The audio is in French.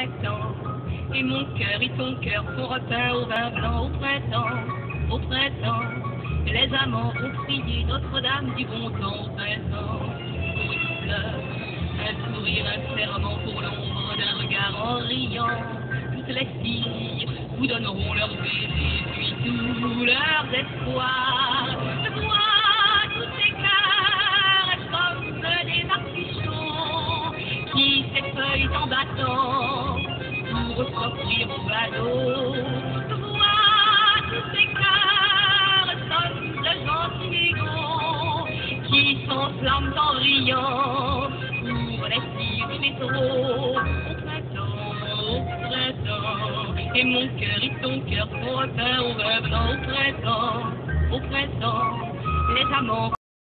printemps. Et mon cœur et ton cœur sont repeints au vin blanc au printemps, au printemps. Et les amants ont prié Notre-Dame du bon temps au printemps. Pour une fleur, un sourire, un serment pour l'ombre d'un regard en riant. Toutes les filles vous donneront leur baiser, puis tous leurs espoirs. Je vois tous ces cœurs comme des artichauts qui s'effeuillent en battant pour sortir au bateau. Je vois tous ces cœurs comme de gentils négros qui s'enflamment en riant pour les filles du métro. Au printemps, et mon cœur et ton cœur sont repeints au vin blanc au printemps, les amants